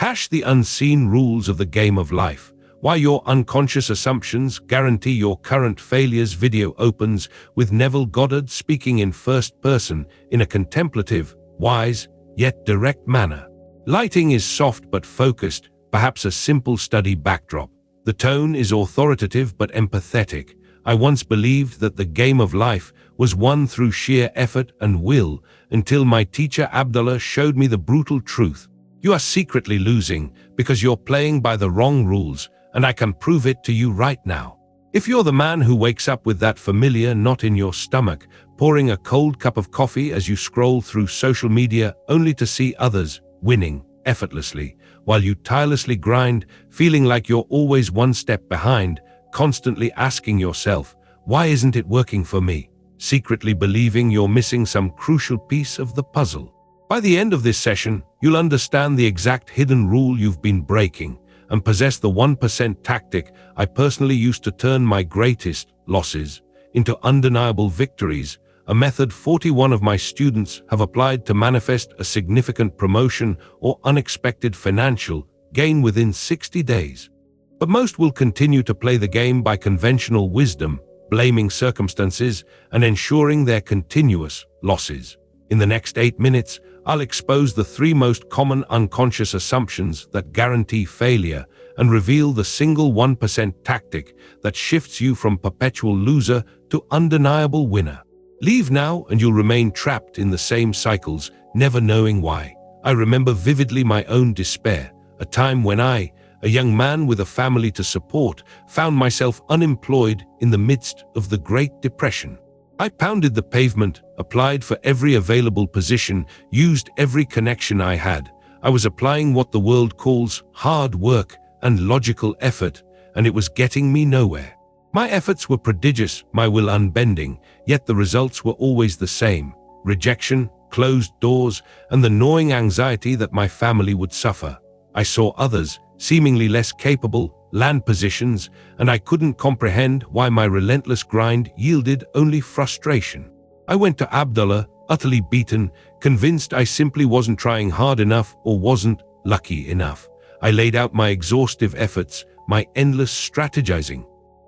Hash the unseen rules of the game of life. Why your unconscious assumptions guarantee your current failures. Video opens with Neville Goddard speaking in first person in a contemplative, wise, yet direct manner. Lighting is soft but focused, perhaps a simple study backdrop. The tone is authoritative but empathetic. I once believed that the game of life was won through sheer effort and will, until my teacher Abdullah showed me the brutal truth. You are secretly losing because you're playing by the wrong rules, and I can prove it to you right now. If you're the man who wakes up with that familiar knot in your stomach, pouring a cold cup of coffee as you scroll through social media only to see others winning effortlessly, while you tirelessly grind, feeling like you're always one step behind, constantly asking yourself, why isn't it working for me? Secretly believing you're missing some crucial piece of the puzzle. By the end of this session, you'll understand the exact hidden rule you've been breaking and possess the 1% tactic I personally used to turn my greatest losses into undeniable victories, a method 41 of my students have applied to manifest a significant promotion or unexpected financial gain within 60 days. But most will continue to play the game by conventional wisdom, blaming circumstances and ensuring their continuous losses. In the next 8 minutes, I'll expose the 3 most common unconscious assumptions that guarantee failure and reveal the single 1% tactic that shifts you from perpetual loser to undeniable winner. Leave now and you'll remain trapped in the same cycles, never knowing why. I remember vividly my own despair, a time when I, a young man with a family to support, found myself unemployed in the midst of the Great Depression. I pounded the pavement, applied for every available position, used every connection I had. I was applying what the world calls hard work and logical effort, and it was getting me nowhere. My efforts were prodigious, my will unbending, yet the results were always the same: rejection, closed doors, and the gnawing anxiety that my family would suffer. I saw others, seemingly less capable, land positions, and I couldn't comprehend why my relentless grind yielded only frustration. I went to Abdullah, utterly beaten, convinced I simply wasn't trying hard enough or wasn't lucky enough. I laid out my exhaustive efforts, my endless strategizing.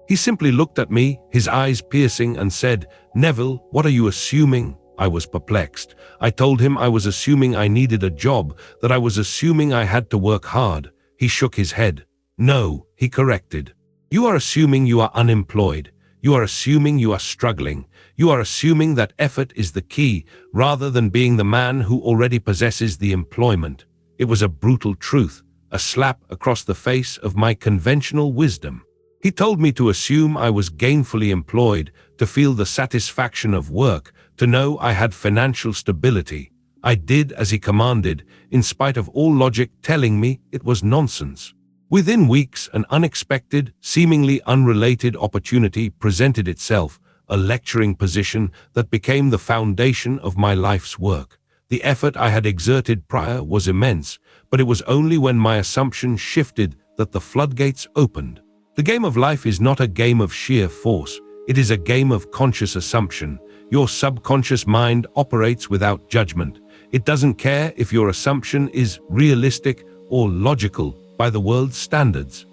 He simply looked at me, his eyes piercing, and said, "Neville, what are you assuming?" I was perplexed. I told him I was assuming I needed a job, that I was assuming I had to work hard. He shook his head. "No," he corrected. "You are assuming you are unemployed. You are assuming you are struggling. You are assuming that effort is the key, rather than being the man who already possesses the employment." It was a brutal truth, a slap across the face of my conventional wisdom. He told me to assume I was gainfully employed, to feel the satisfaction of work, to know I had financial stability. I did as he commanded, in spite of all logic telling me it was nonsense. Within weeks, an unexpected, seemingly unrelated opportunity presented itself, a lecturing position that became the foundation of my life's work. The effort I had exerted prior was immense, but it was only when my assumption shifted that the floodgates opened. The game of life is not a game of sheer force. It is a game of conscious assumption. Your subconscious mind operates without judgment. It doesn't care if your assumption is realistic or logical by the world's standards.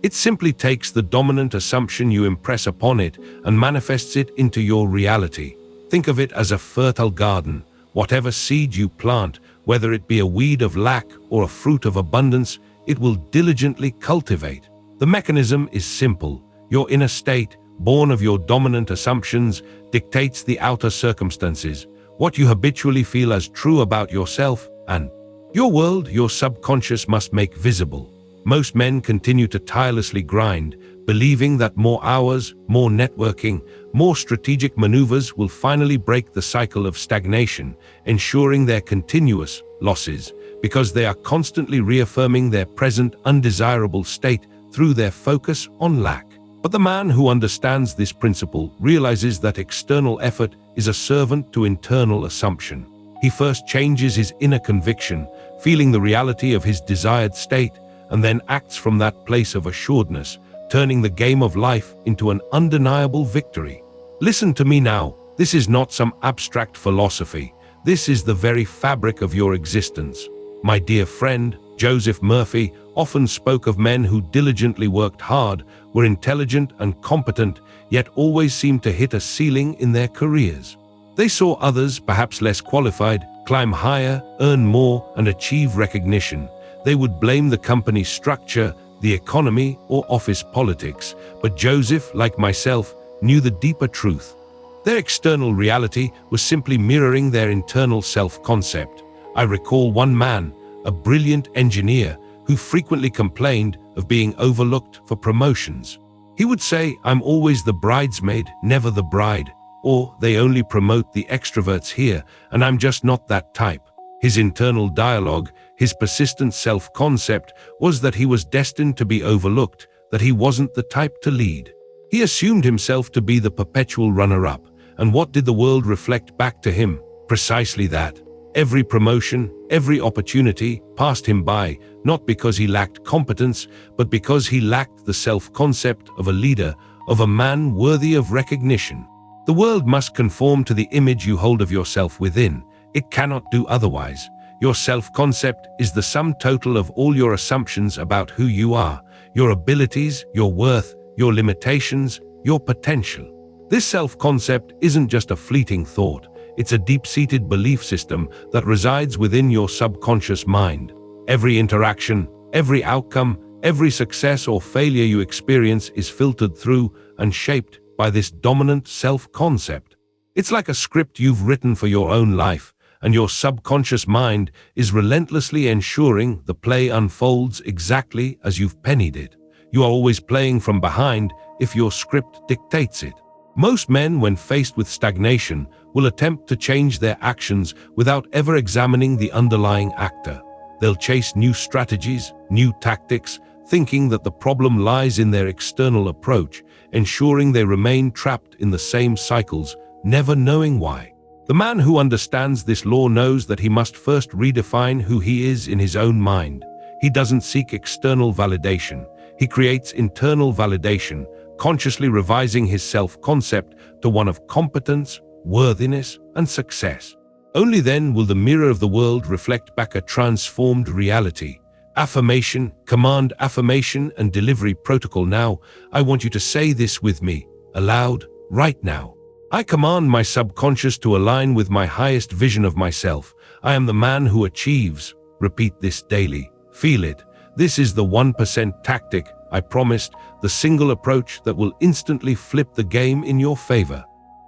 It simply takes the dominant assumption you impress upon it and manifests it into your reality. Think of it as a fertile garden. Whatever seed you plant, whether it be a weed of lack or a fruit of abundance, it will diligently cultivate. The mechanism is simple. Your inner state, born of your dominant assumptions, dictates the outer circumstances, what you habitually feel as true about yourself and your world. Your subconscious must make visible. Most men continue to tirelessly grind, believing that more hours, more networking, more strategic maneuvers will finally break the cycle of stagnation, ensuring their continuous losses, because they are constantly reaffirming their present undesirable state through their focus on lack. But the man who understands this principle realizes that external effort is a servant to internal assumption. He first changes his inner conviction, feeling the reality of his desired state, and then acts from that place of assuredness, turning the game of life into an undeniable victory. Listen to me now. This is not some abstract philosophy. This is the very fabric of your existence. My dear friend, Joseph Murphy often spoke of men who diligently worked hard, were intelligent and competent, yet always seemed to hit a ceiling in their careers. They saw others, perhaps less qualified, climb higher, earn more, and achieve recognition. They would blame the company's structure, the economy, or office politics. But Joseph, like myself, knew the deeper truth. Their external reality was simply mirroring their internal self-concept. I recall one man, a brilliant engineer, who frequently complained of being overlooked for promotions. He would say, "I'm always the bridesmaid, never the bride," or "They only promote the extroverts here, and I'm just not that type." His internal dialogue, his persistent self-concept, was that he was destined to be overlooked, that he wasn't the type to lead. He assumed himself to be the perpetual runner-up, and what did the world reflect back to him? Precisely that. Every promotion, every opportunity passed him by, not because he lacked competence, but because he lacked the self-concept of a leader, of a man worthy of recognition. The world must conform to the image you hold of yourself within. It cannot do otherwise. Your self-concept is the sum total of all your assumptions about who you are, your abilities, your worth, your limitations, your potential. This self-concept isn't just a fleeting thought. It's a deep-seated belief system that resides within your subconscious mind. Every interaction, every outcome, every success or failure you experience is filtered through and shaped by this dominant self-concept. It's like a script you've written for your own life, and your subconscious mind is relentlessly ensuring the play unfolds exactly as you've pennied it. You are always playing from behind if your script dictates it. Most men, when faced with stagnation, will attempt to change their actions without ever examining the underlying actor. They'll chase new strategies, new tactics, thinking that the problem lies in their external approach, ensuring they remain trapped in the same cycles, never knowing why. The man who understands this law knows that he must first redefine who he is in his own mind. He doesn't seek external validation. He creates internal validation, consciously revising his self-concept to one of competence, worthiness, and success. Only then will the mirror of the world reflect back a transformed reality. Affirmation, command, affirmation, and delivery protocol. Now, I want you to say this with me, aloud, right now. I command my subconscious to align with my highest vision of myself. I am the man who achieves. Repeat this daily. Feel it. This is the 1% tactic, I promised, the single approach that will instantly flip the game in your favor.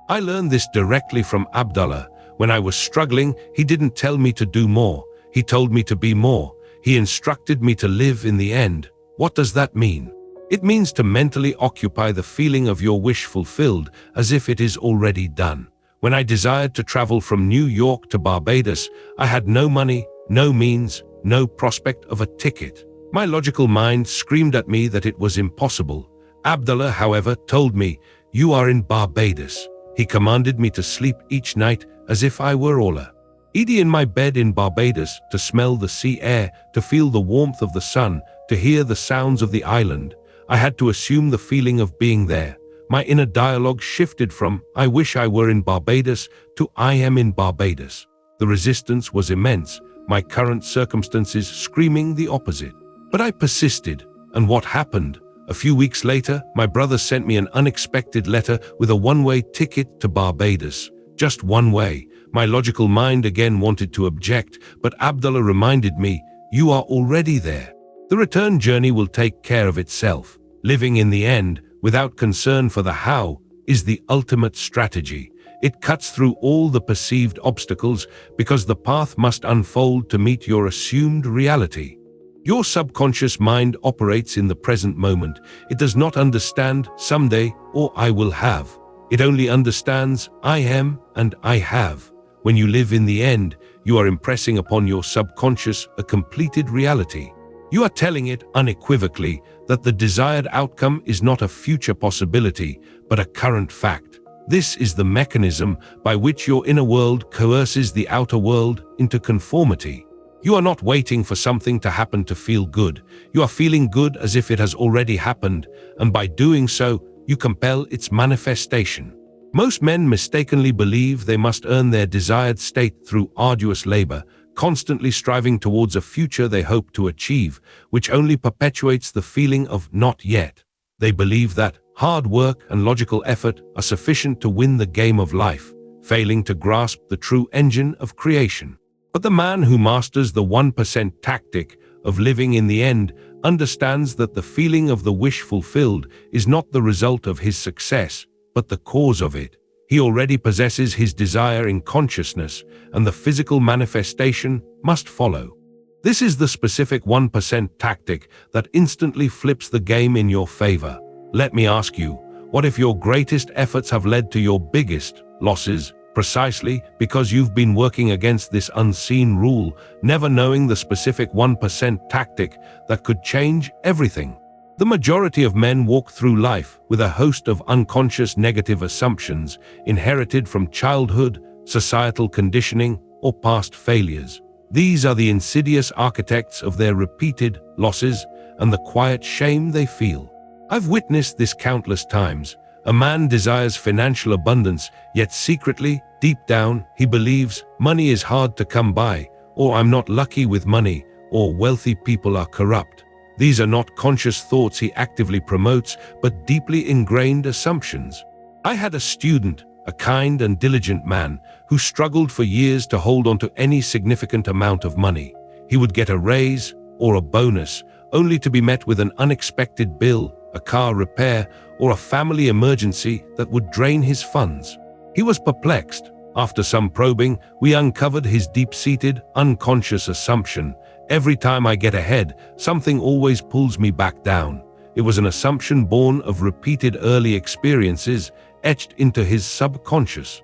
I learned this directly from Abdullah. When I was struggling, he didn't tell me to do more. He told me to be more. He instructed me to live in the end. What does that mean? It means to mentally occupy the feeling of your wish fulfilled as if it is already done. When I desired to travel from New York to Barbados, I had no money, no means, no prospect of a ticket. My logical mind screamed at me that it was impossible. Abdullah, however, told me, "You are in Barbados." He commanded me to sleep each night as if I were Allah. In my bed in Barbados, to smell the sea air, to feel the warmth of the sun, to hear the sounds of the island. I had to assume the feeling of being there. My inner dialogue shifted from, "I wish I were in Barbados," to "I am in Barbados." The resistance was immense, my current circumstances screaming the opposite. But I persisted, and what happened? A few weeks later, my brother sent me an unexpected letter with a one-way ticket to Barbados. Just one way. My logical mind again wanted to object, but Abdullah reminded me, "You are already there. The return journey will take care of itself." Living in the end, without concern for the how, is the ultimate strategy. It cuts through all the perceived obstacles because the path must unfold to meet your assumed reality. Your subconscious mind operates in the present moment. It does not understand someday or I will have. It only understands I am and I have. When you live in the end, you are impressing upon your subconscious a completed reality. You are telling it unequivocally that the desired outcome is not a future possibility, but a current fact. This is the mechanism by which your inner world coerces the outer world into conformity. You are not waiting for something to happen to feel good. You are feeling good as if it has already happened, and by doing so, you compel its manifestation. Most men mistakenly believe they must earn their desired state through arduous labor, constantly striving towards a future they hope to achieve, which only perpetuates the feeling of not yet. They believe that hard work and logical effort are sufficient to win the game of life, failing to grasp the true engine of creation. But the man who masters the 1% tactic of living in the end understands that the feeling of the wish fulfilled is not the result of his success, but the cause of it. He already possesses his desire in consciousness, and the physical manifestation must follow. This is the specific 1% tactic that instantly flips the game in your favor. Let me ask you, what if your greatest efforts have led to your biggest losses, precisely because you've been working against this unseen rule, never knowing the specific 1% tactic that could change everything? The majority of men walk through life with a host of unconscious negative assumptions inherited from childhood, societal conditioning, or past failures. These are the insidious architects of their repeated losses and the quiet shame they feel. I've witnessed this countless times. A man desires financial abundance, yet secretly, deep down, he believes money is hard to come by, or I'm not lucky with money, or wealthy people are corrupt. These are not conscious thoughts he actively promotes, but deeply ingrained assumptions. I had a student, a kind and diligent man, who struggled for years to hold on to any significant amount of money. He would get a raise or a bonus, only to be met with an unexpected bill, a car repair, or a family emergency that would drain his funds. He was perplexed. After some probing, we uncovered his deep-seated, unconscious assumption: every time I get ahead, something always pulls me back down. It was an assumption born of repeated early experiences, etched into his subconscious.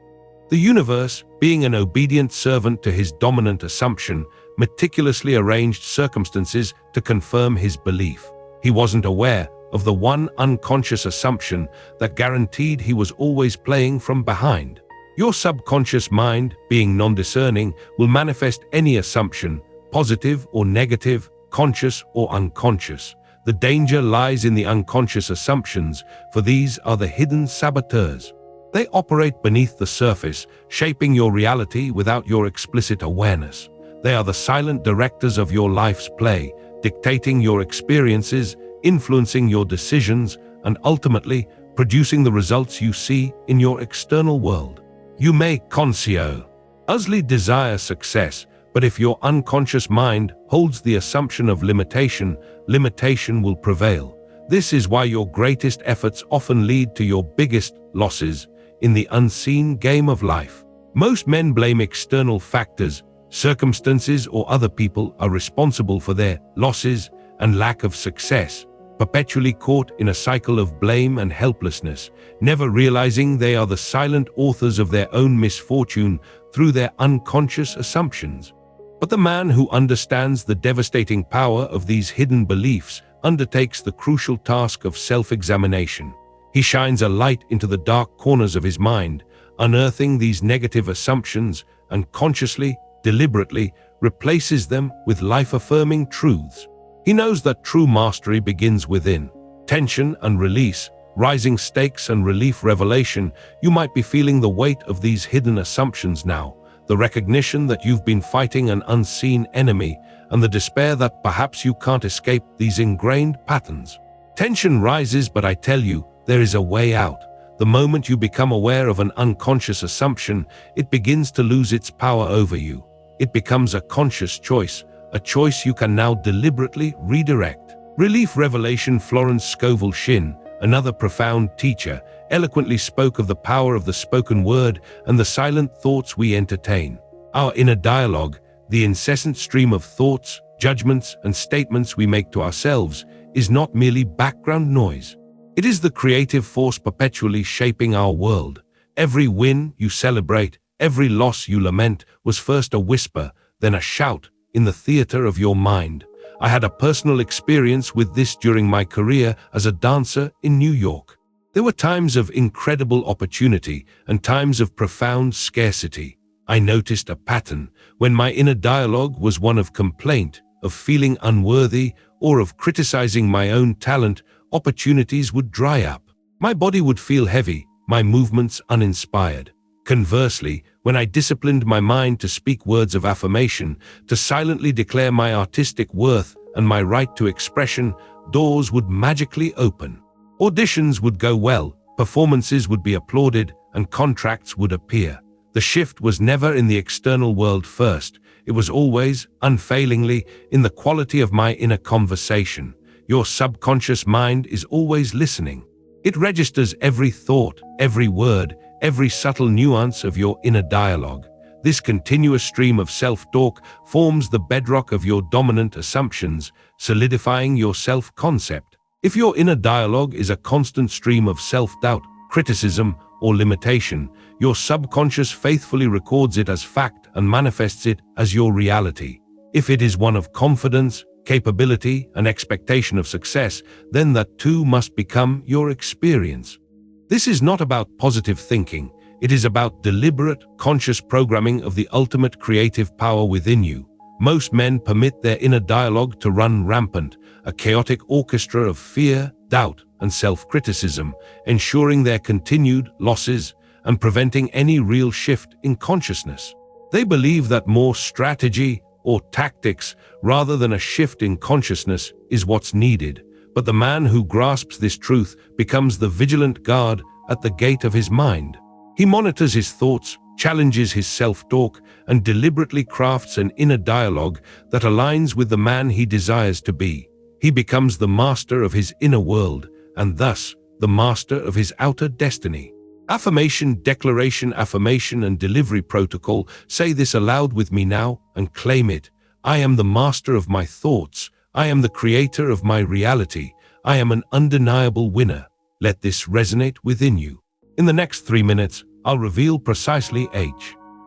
The universe, being an obedient servant to his dominant assumption, meticulously arranged circumstances to confirm his belief. He wasn't aware of the one unconscious assumption that guaranteed he was always playing from behind. Your subconscious mind, being non-discerning, will manifest any assumption, positive or negative, conscious or unconscious. The danger lies in the unconscious assumptions, for these are the hidden saboteurs. They operate beneath the surface, shaping your reality without your explicit awareness. They are the silent directors of your life's play, dictating your experiences, influencing your decisions, and ultimately producing the results you see in your external world. You may consciously desire success, but if your unconscious mind holds the assumption of limitation, limitation will prevail. This is why your greatest efforts often lead to your biggest losses in the unseen game of life. Most men blame external factors, circumstances, or other people are responsible for their losses and lack of success, perpetually caught in a cycle of blame and helplessness, never realizing they are the silent authors of their own misfortune through their unconscious assumptions. But the man who understands the devastating power of these hidden beliefs undertakes the crucial task of self-examination. He shines a light into the dark corners of his mind, unearthing these negative assumptions, and consciously, deliberately, replaces them with life-affirming truths. He knows that true mastery begins within. Tension and release, rising stakes and relief revelation. You might be feeling the weight of these hidden assumptions now, the recognition that you've been fighting an unseen enemy, and the despair that perhaps you can't escape these ingrained patterns. Tension rises, but I tell you, there is a way out. The moment you become aware of an unconscious assumption, it begins to lose its power over you. It becomes a conscious choice, a choice you can now deliberately redirect. Relief revelation. Florence Scovel Shinn, another profound teacher, eloquently spoke of the power of the spoken word and the silent thoughts we entertain. Our inner dialogue, the incessant stream of thoughts, judgments, and statements we make to ourselves, is not merely background noise. It is the creative force perpetually shaping our world. Every win you celebrate, every loss you lament, was first a whisper, then a shout, in the theater of your mind. I had a personal experience with this during my career as a dancer in New York. There were times of incredible opportunity and times of profound scarcity. I noticed a pattern. When my inner dialogue was one of complaint, of feeling unworthy, or of criticizing my own talent, opportunities would dry up. My body would feel heavy, my movements uninspired. Conversely, when I disciplined my mind to speak words of affirmation, to silently declare my artistic worth and my right to expression, doors would magically open. Auditions would go well, performances would be applauded, and contracts would appear. The shift was never in the external world first. It was always, unfailingly, in the quality of my inner conversation. Your subconscious mind is always listening. It registers every thought, every word, every subtle nuance of your inner dialogue. This continuous stream of self-talk forms the bedrock of your dominant assumptions, solidifying your self-concept. If your inner dialogue is a constant stream of self-doubt, criticism, or limitation, your subconscious faithfully records it as fact and manifests it as your reality. If it is one of confidence, capability, and expectation of success, then that too must become your experience. This is not about positive thinking. It is about deliberate, conscious programming of the ultimate creative power within you. Most men permit their inner dialogue to run rampant, a chaotic orchestra of fear, doubt, and self-criticism, ensuring their continued losses and preventing any real shift in consciousness. They believe that more strategy or tactics, rather than a shift in consciousness, is what's needed. But the man who grasps this truth becomes the vigilant guard at the gate of his mind. He monitors his thoughts, challenges his self-talk, and deliberately crafts an inner dialogue that aligns with the man he desires to be. He becomes the master of his inner world, and thus the master of his outer destiny. Affirmation, declaration, affirmation, and delivery protocol. Say this aloud with me now and claim it. I am the master of my thoughts. I am the creator of my reality. I am an undeniable winner. Let this resonate within you. In the next 3 minutes, I'll reveal precisely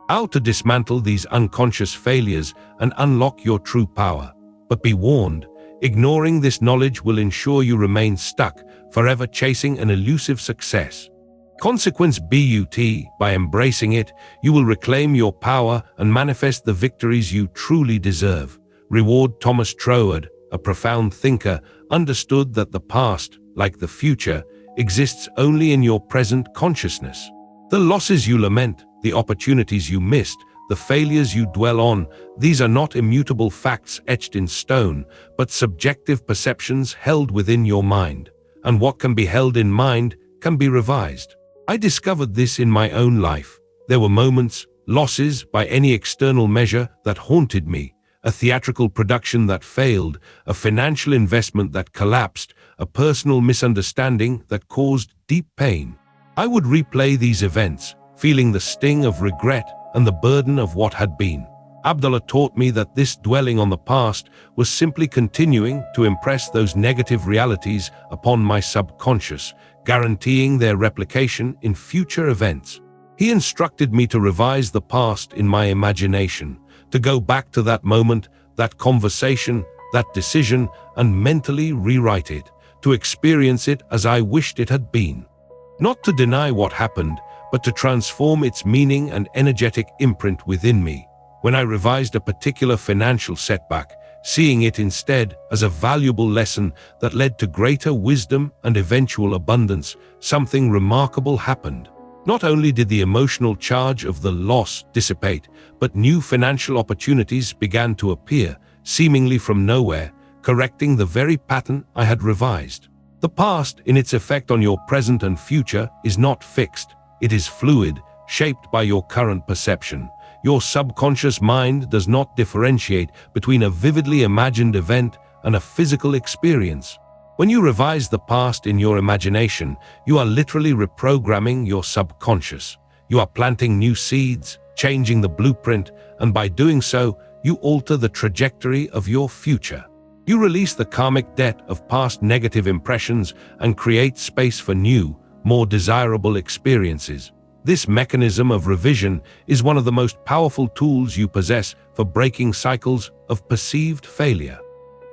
how to dismantle these unconscious failures and unlock your true power. But be warned, ignoring this knowledge will ensure you remain stuck, forever chasing an elusive success. Consequence but by embracing it, you will reclaim your power and manifest the victories you truly deserve. Reward. Thomas Troward, a profound thinker, understood that the past, like the future, exists only in your present consciousness. The losses you lament, the opportunities you missed, the failures you dwell on, these are not immutable facts etched in stone, but subjective perceptions held within your mind. And what can be held in mind can be revised. I discovered this in my own life. There were moments, losses by any external measure, that haunted me. A theatrical production that failed, a financial investment that collapsed, a personal misunderstanding that caused deep pain. I would replay these events, feeling the sting of regret and the burden of what had been. Abdullah taught me that this dwelling on the past was simply continuing to impress those negative realities upon my subconscious, guaranteeing their replication in future events. He instructed me to revise the past in my imagination, to go back to that moment, that conversation, that decision, and mentally rewrite it, to experience it as I wished it had been. Not to deny what happened, but to transform its meaning and energetic imprint within me. When I revised a particular financial setback, seeing it instead as a valuable lesson that led to greater wisdom and eventual abundance, something remarkable happened. Not only did the emotional charge of the loss dissipate, but new financial opportunities began to appear, seemingly from nowhere, correcting the very pattern I had revised. The past, in its effect on your present and future, is not fixed. It is fluid, shaped by your current perception. Your subconscious mind does not differentiate between a vividly imagined event and a physical experience. When you revise the past in your imagination, you are literally reprogramming your subconscious. You are planting new seeds, changing the blueprint, and by doing so, you alter the trajectory of your future. You release the karmic debt of past negative impressions and create space for new, more desirable experiences. This mechanism of revision is one of the most powerful tools you possess for breaking cycles of perceived failure.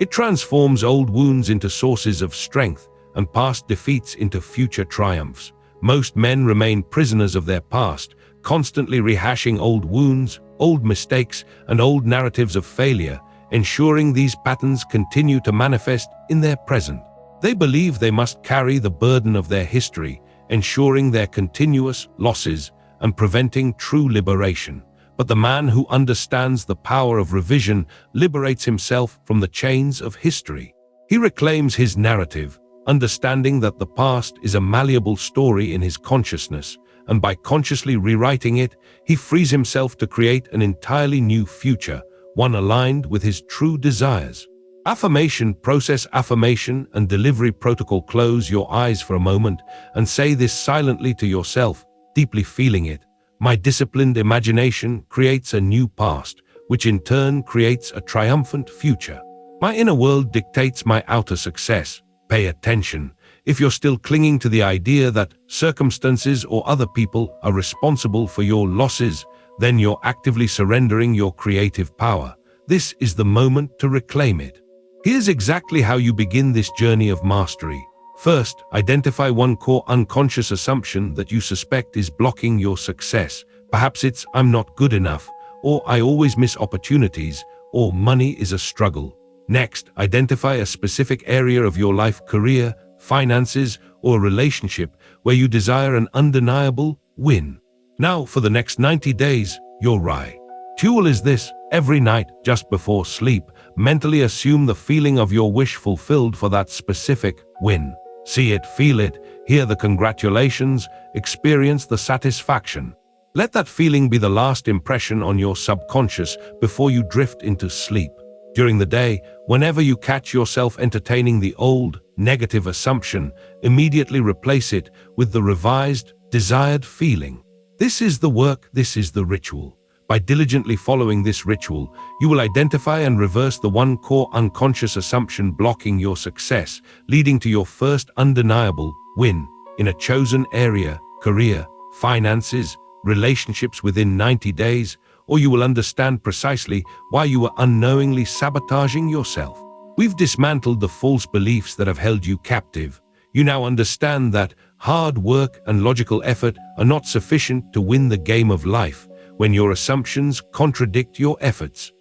It transforms old wounds into sources of strength and past defeats into future triumphs. Most men remain prisoners of their past, constantly rehashing old wounds, old mistakes, and old narratives of failure, ensuring these patterns continue to manifest in their present. They believe they must carry the burden of their history, ensuring their continuous losses and preventing true liberation. But the man who understands the power of revision liberates himself from the chains of history. He reclaims his narrative, understanding that the past is a malleable story in his consciousness, and by consciously rewriting it, he frees himself to create an entirely new future, one aligned with his true desires. Affirmation process. Affirmation and delivery protocol. Close your eyes for a moment and say this silently to yourself, deeply feeling it. My disciplined imagination creates a new past, which in turn creates a triumphant future. My inner world dictates my outer success. Pay attention. If you're still clinging to the idea that circumstances or other people are responsible for your losses, then you're actively surrendering your creative power. This is the moment to reclaim it. Here's exactly how you begin this journey of mastery. First, identify one core unconscious assumption that you suspect is blocking your success. Perhaps it's "I'm not good enough," or "I always miss opportunities," or "money is a struggle." Next, identify a specific area of your life, career, finances, or relationship where you desire an undeniable win. Now, for the next 90 days, your ritual is this. Every night, just before sleep, mentally assume the feeling of your wish fulfilled for that specific win. See it, feel it, hear the congratulations, experience the satisfaction. Let that feeling be the last impression on your subconscious before you drift into sleep. During the day, whenever you catch yourself entertaining the old, negative assumption, immediately replace it with the revised, desired feeling. This is the work, this is the ritual. By diligently following this ritual, you will identify and reverse the one core unconscious assumption blocking your success, leading to your first undeniable win in a chosen area, career, finances, relationships within 90 days, or you will understand precisely why you were unknowingly sabotaging yourself. We've dismantled the false beliefs that have held you captive. You now understand that hard work and logical effort are not sufficient to win the game of life when your assumptions contradict your efforts.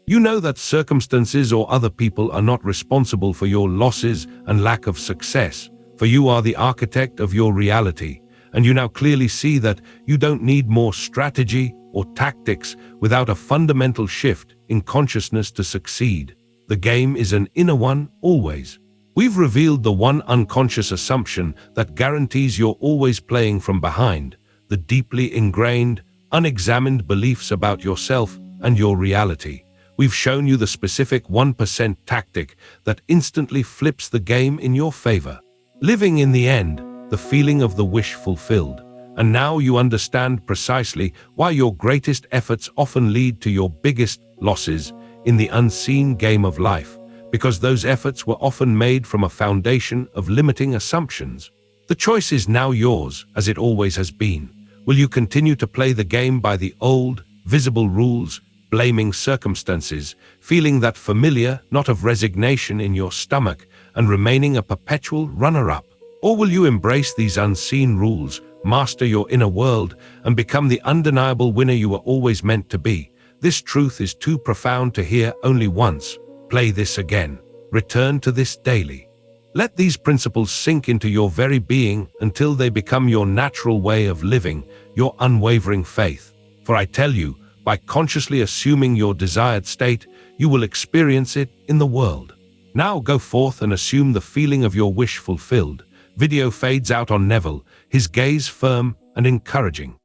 You know that circumstances or other people are not responsible for your losses and lack of success, for you are the architect of your reality, and you now clearly see that you don't need more strategy or tactics without a fundamental shift in consciousness to succeed. The game is an inner one, always. We've revealed the one unconscious assumption that guarantees you're always playing from behind, the deeply ingrained, unexamined beliefs about yourself and your reality. We've shown you the specific 1% tactic that instantly flips the game in your favor. Living in the end, the feeling of the wish fulfilled. And now you understand precisely why your greatest efforts often lead to your biggest losses in the unseen game of life, because those efforts were often made from a foundation of limiting assumptions. The choice is now yours, as it always has been. Will you continue to play the game by the old, visible rules, blaming circumstances, feeling that familiar knot of resignation in your stomach, and remaining a perpetual runner-up? Or will you embrace these unseen rules, master your inner world, and become the undeniable winner you were always meant to be? This truth is too profound to hear only once. Play this again. Return to this daily. Let these principles sink into your very being until they become your natural way of living, your unwavering faith. For I tell you, by consciously assuming your desired state, you will experience it in the world. Now go forth and assume the feeling of your wish fulfilled. Video fades out on Neville, his gaze firm and encouraging.